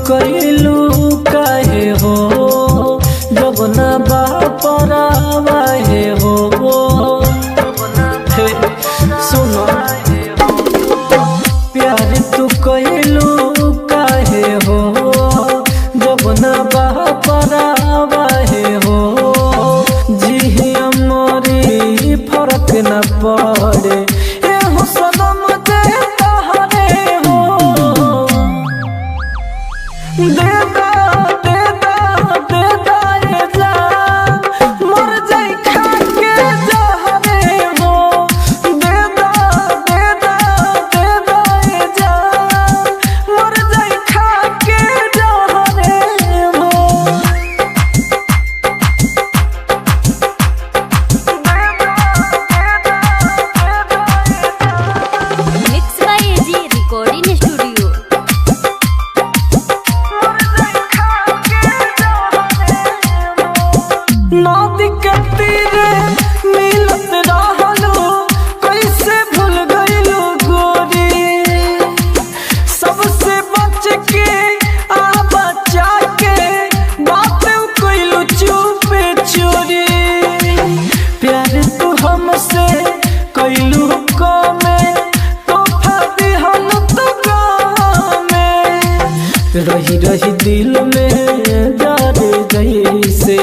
कइलू काहे हो जब ना बापरावा है हो। सुनो प्यार तू कइलू काहे हो जब ना बापरावा है हो। जी हमारी फर्क न पड़े नदी के तीरे मिलत रहलू कैसे भूल गइलू गोरी। सबसे बच के आ बचा के बात कइलू चुपे चोरी। प्यार तू हमसे कइलू कमे तोहफा दिहल तू गामे। रही रही दिल में जार जैसे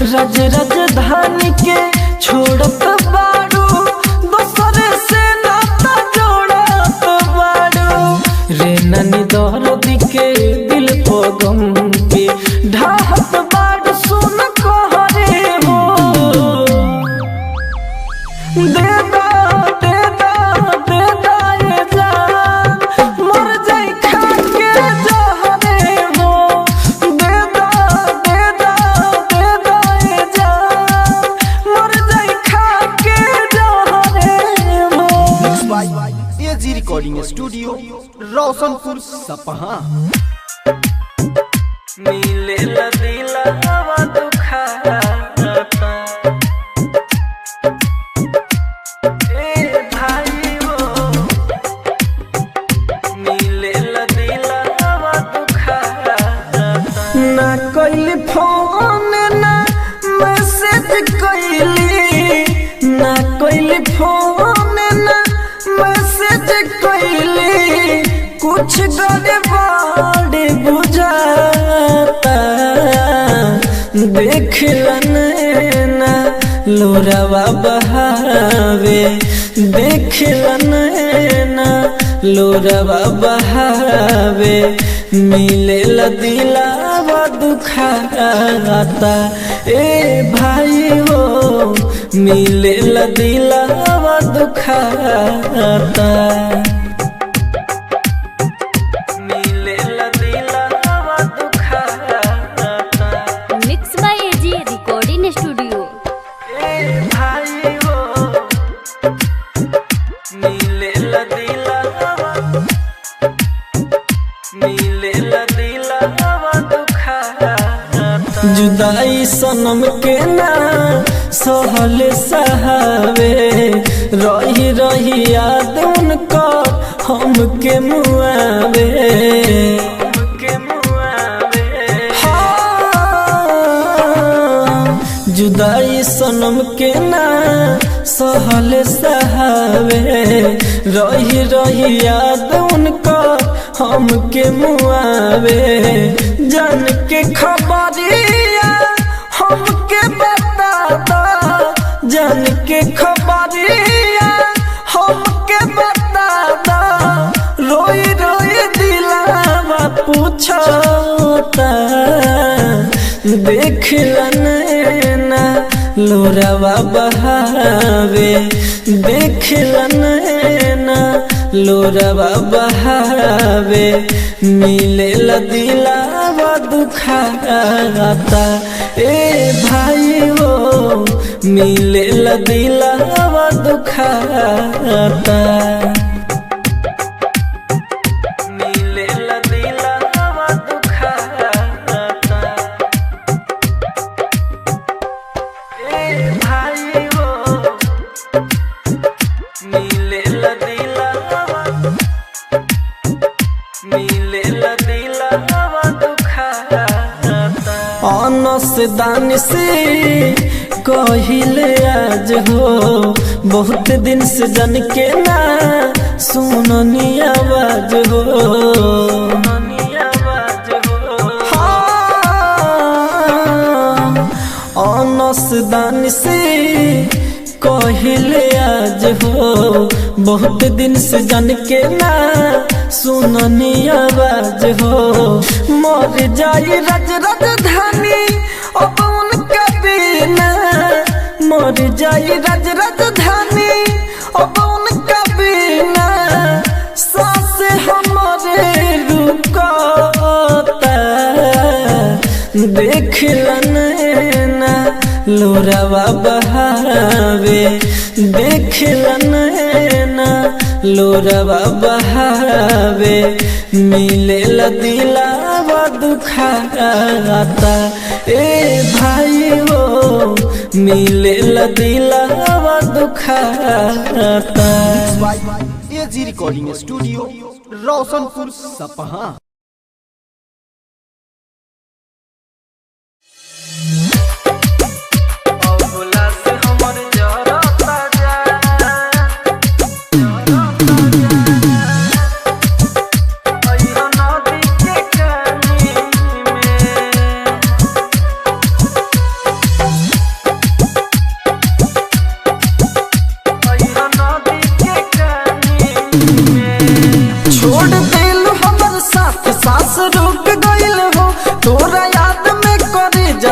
रज राजधानी के छोड़त बाड़ू दूसरे से नाता जोड़त बाड़ू। रे ननी दर्द के दिल को गम के ढाहत बाड़ू सुन कहरे हो। दे दा ये जान मर जाई खा के जहरे हो। दे दा एजी रिकॉर्डिंग स्टूडियो रोशनपुर सपहा। मिले दिला हवा दुखाता ए भाई वो। मिले दिला हवा दुखाता ना कइली फोन ना मैसेज कइली ना कइली फोन ना मैसेज कइली कुछ गड़बड़ बुझाता। देख ना लोरावा बहावे देख ना लोरावा बहावे। मिले दिलावा दुखाता ए भाई हो। मिले दिलावा दुखाता। मिले दिलावा दुखाता। Mix by AG recording studio. ए भाई हो मिले दिलावा दुखाता। जुदाई सनम के ना सहल सहावे रही रही याद उनका हमके मुआवे। जुदाई सनम के ना सहल सहावे रही रही याद उनका हमके मुआवे। जान के खबरिया के खबरिया हमके बता दा, रोई रोई दिलावा पूछता, देख लनैना लोरावा बहावे, देख लनैना लोरावा बहावे, मिले दिलावा दुखाता, ए भाई हो मिले दिलावा दुखाता, मिले दिलावा दुखाता, ए भाई हो मिले दिलावा, मिले दिलावा दुखाता। अनस दान से कहिले आज हो, बहुत दिन से जन के ना सुननी आवाज हो, अनस दान से कहिले आज हो, बहुत दिन से जन के ना सुननी आवाज हो, मर जाई रज राजधानी अब उनका बिना, मर जाई रज राजधानी अब उनका बिना, सांस हमारे रुकता, देख लनैना लोरावा बहावे, देख लनैना लोरावा बहावे, मिले दिलावा दुखाता, ए भाई हो मिले दिलावा दुखाता। एजी रिकॉर्डिंग स्टूडियो रोशनपुर सपहा।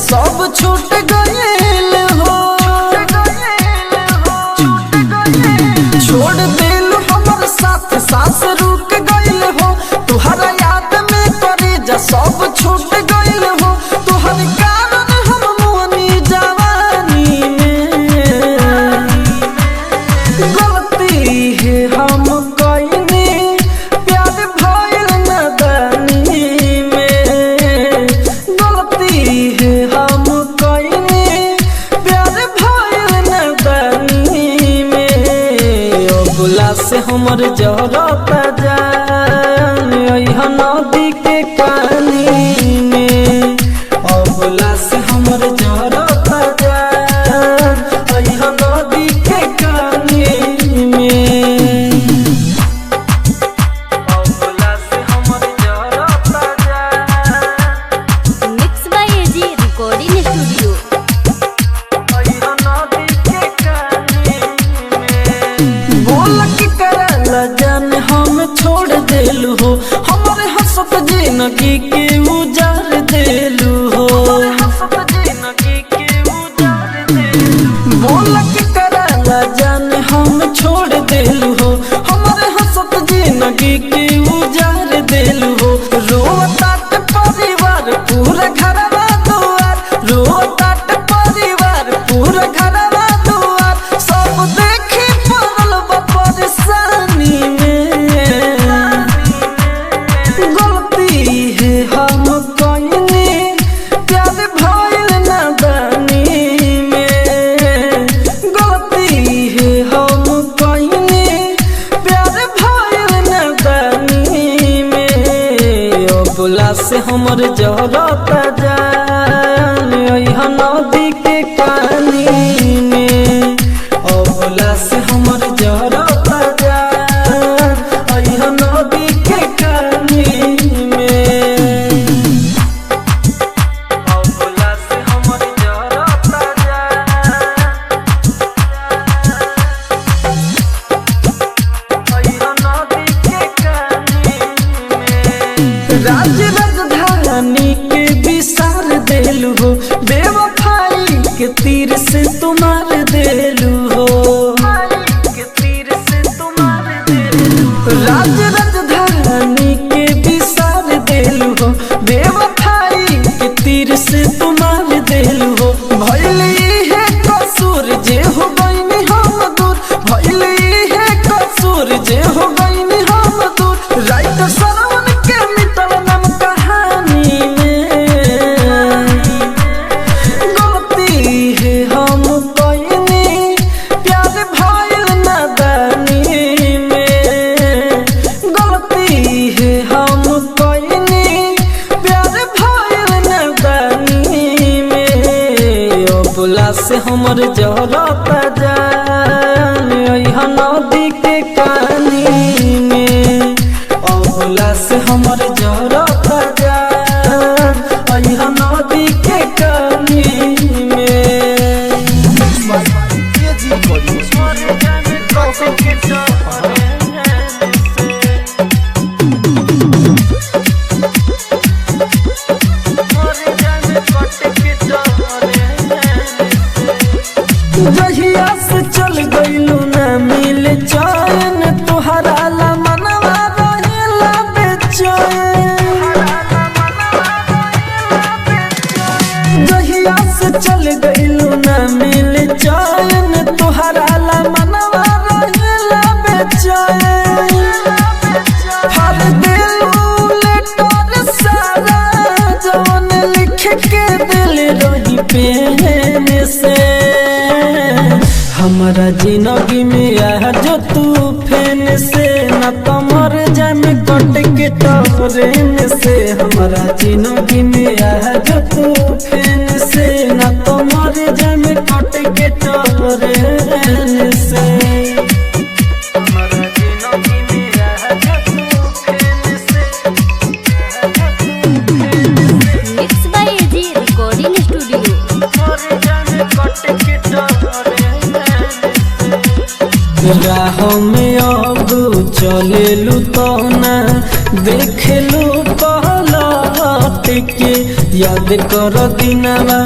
सब छूट गईल हो, छोड़ दिल हमर साथ सास रुक गईल हो, तुहरा याद में करे जा सब छूट गईल हो, तुहर कारण हम मोनी जवानी में, गलती है हम कईनी प्यार भइल नदानी में, गलती है हम कईनी प्यार भइल नदानी में, अबला से हमर जरता जान अइहा नदी के पानी में, अबला से हमर जरता जान अइहा नदी के पानी में, अबला से हमर जरता जान। Mix by AG recording studio. बोल के करला जान हम छोड़ देलू हो, हमारे हंसत जिंदगी के उजार देलू हो, बोल के करला जान हम छोड़ देलू हो, हमारे हंसत जिंदगी के उजार देलू हो, रोतात परिवार पूरा घरवा दुआर, रोतात परिवार पूरा घरवा दुआर, सब देखी पड़ल बा परेशानी में, गलती है हम कईनी प्यार भइल नादानी में, गलती है हम कईनी प्यार भइल नादानी में, अबला से हमर जरता जा से हमर जरता जान यहाँ नदी के कानी में अबला से हमर जरता जान यहाँ नदी के कानी में एजी रिकॉर्डिंग स्टूडियो रोशनपुर सपहा। जहिया से चल गइलू ना मिल चैन तोहरा ला मनवा रहेला बेचैन जहिया से चल गइलू ना मिल चैन तोहरा ला मनवा रहेला बेचैन हर दिलू लेटर सारा जवन लिख के दिल रही पेन से हमारा जिंदगी में आ जो तू फैन से न कमर जाम कट के टरेन से हमारा जिंदगी में आ जो तू फैन से न कमर जाम कट के टरेन से हमारा जिंदगी में आ जो तू फैन से mix by AG recording studio. राह में अब चलेलू तो ना देखेलू पहलट के याद कर दिनवा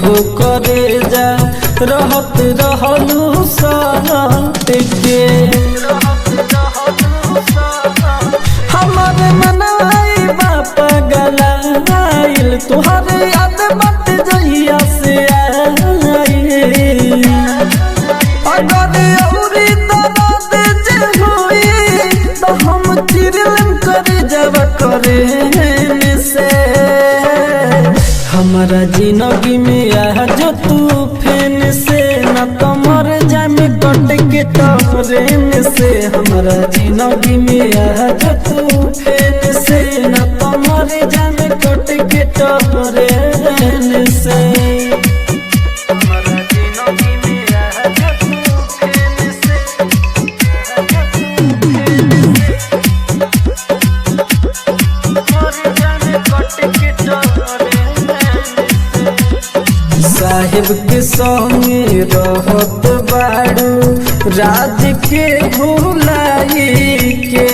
हो करे जा रहत रहलू सहट के हमारे मनवाई बापा गलाइल तुहरे याद बट जहिया से आई अगर औरी दर्द जे होई तो हम चिरलम कर जब करे से हमारा जिंदगी में आ जो तू फैन से न कमर जाम कट के टरेन से हमारा जिंदगी में आ जो तू फैन से न कमर जाम कट के टरेन से साहिब के संगे रहत बाड़ू राज के भुलाई के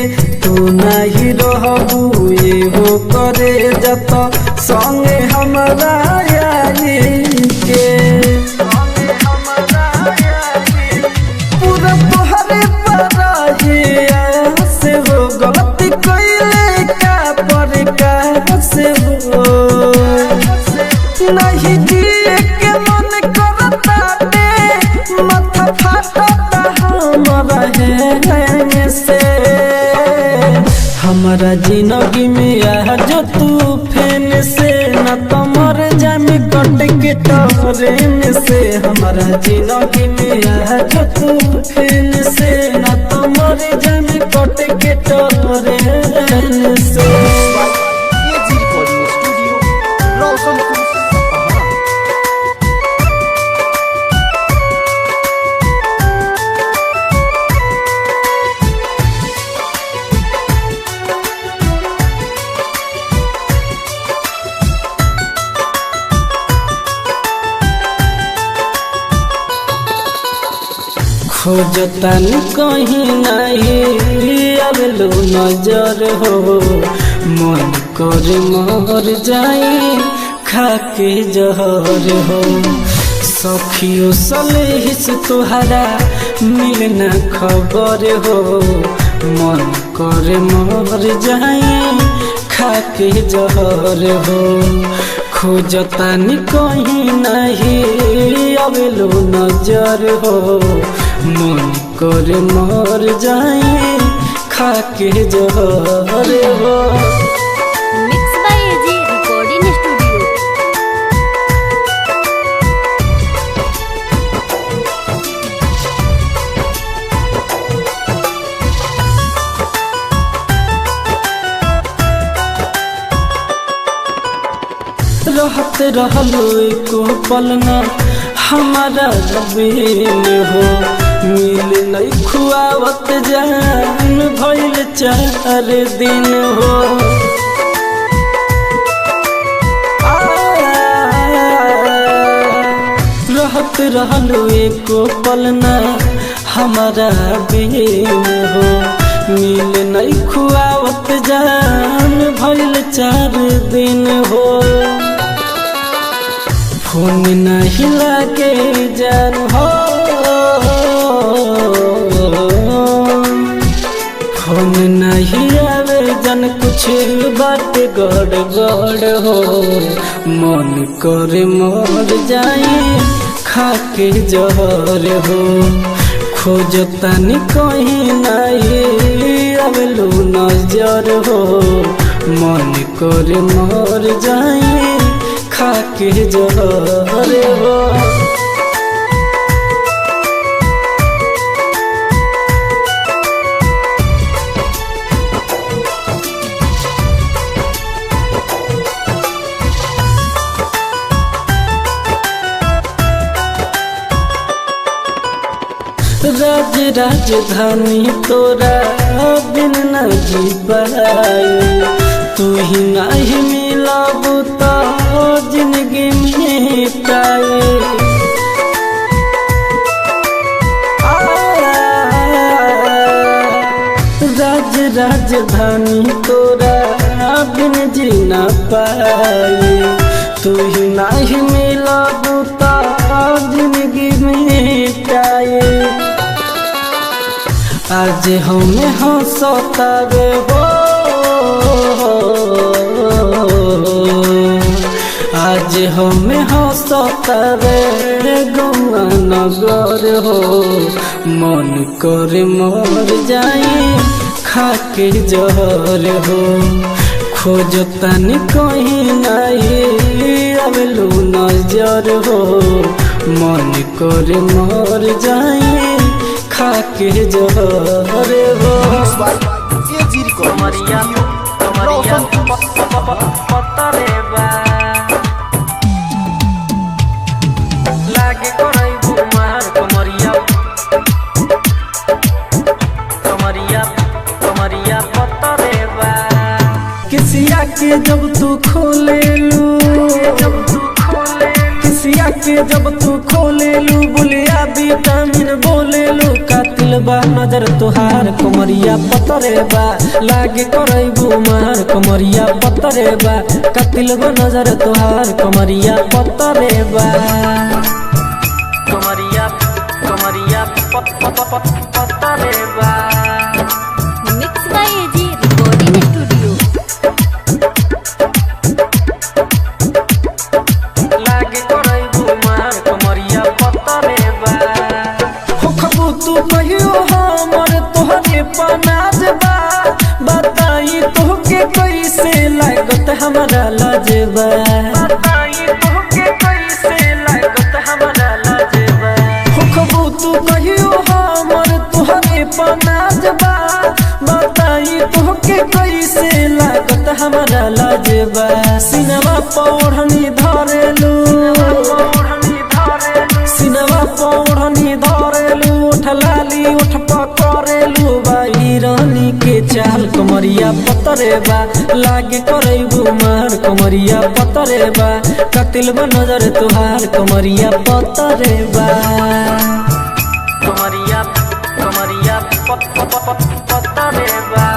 तू नहीं रहबू ये हो करे जत संगे हमरा आई के पूरा तोहरे पर से हो गलती कइले का पर का से हो नहीं जिए के मन करता दे माथा फाटता हमारा है से हमारा जिंदगी में आ जो तू फैन से न कमर जाम कट के टरेन से हमारा जिंदगी में आ जो तू फैन से न कमर जाम कट के टरेन से एजी रिकॉर्डिंग स्टूडियो रोशनपुर सपहा। खोजतन कहीं नहीं अबलो नजर हो मन कर मर जाए खाके जहर हो सखियों सलेह से तुहरा मिलना खबर हो मन कर मर जाए खाके जहर हो खोजतन कहीं नहीं अबलो नजर हो मन कर मर जाए खाके जहर हो। Mix by AG recording studio. रहत रहलो एको पलना हमारा रबीन हो मिल नहीं खुआवत जान भइल 4 दिन हो रहत रहलू एको पलना हमारा बीन हो मिल नहीं खुआवत जान भइल 4 दिन हो फोन नहीं लागे जान हो फोन नहीं आवे जन कुछ बात गड़बड़ हो मन करे मर जाए खाके जहर हो खोजतानी कहीं नहीं आवेलू नजर हो मन करे मर जाए खाके जहर हो राजधानी तोरा बिन न जी पाई तू ही नहीं मिलाबू तो जिंदगी में पाए राजधानी तोरा बिन जी न पाई तू ही नहीं मिलाबू तो जिंदगी में पाए आज हमें हंसतावे हो आज हमें हंसतावे गौआ नगर हो मन करे मर जाए खाके जहर हो खोजतानी कहीं नहीं आवेलू नजर हो मन करे मर जाए खाके जहर हो एजी कमरिया पतरेबा लागे करैबू मार कमरिया पतरेबा किसिया के जब तू खोलेलू किसिया के जब तू खोलेलू बुलिया विटामिन बोलेलू कातिल बा नजर तुहार कमरिया पतरेबा लागे करैबू मार कमरिया पतरेबा कातिल बा नजर तुहार कमरिया पतरेबा कमरिया पतरेबा mix by AG recording studio लागे करैबू मार कमरिया पतरेबा हो खबू तू कहियो हमर तोहरे पनाज बा बताई तोहके कैसे लागत हमरा लाजबा बताई तोहके कैसे लागत हमरा लाजबा हो खबू तू कहियो हमर तोहरे पनाज बा बताई तोहके कैसे लागत हमरा लाजबा सिनवा पौड़नी धरेलू सिनवा पौड़नी धरेलू उठ लाली उठ पकड़ेलू बाई रानी के चाल कमरिया पतरेबा लागे करैबू मार कमरिया पतरेबा कातिल बा नजर तुहार कमरिया पतरेबा कमरिया पतरेबा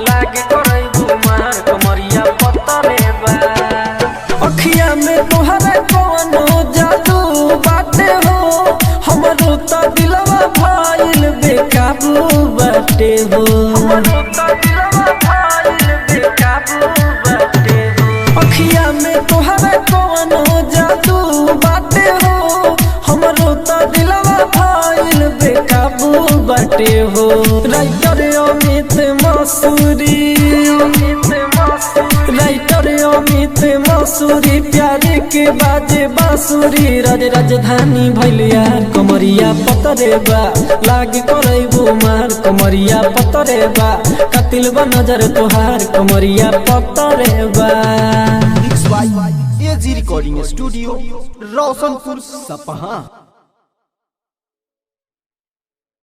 लागे करैबू मार कमरिया पतरेबा अखिया में तोहरा कोनो जादू बाटे हो हमरो त दिलवा भइल बेकाबू बाटे हो हमरो त दिलवा भइल बेकाबू बाटे हो अखिया में तोहरा कोनो जादू बाटे हो हमरो त दिलवा भइल बेकाबू बाटे हो राइटर अमित मसूरी राइटर अमित मसूरी प्यारे के बाजे बांसुरी राजधानी भइल यार कमरिया पतरेबा लागे करैबू कुमार कमरिया पतरे बा कतिल बा नजर तोहार कमरिया पतरे बा। Mix by AG recording studio Roshanpur Sapaha.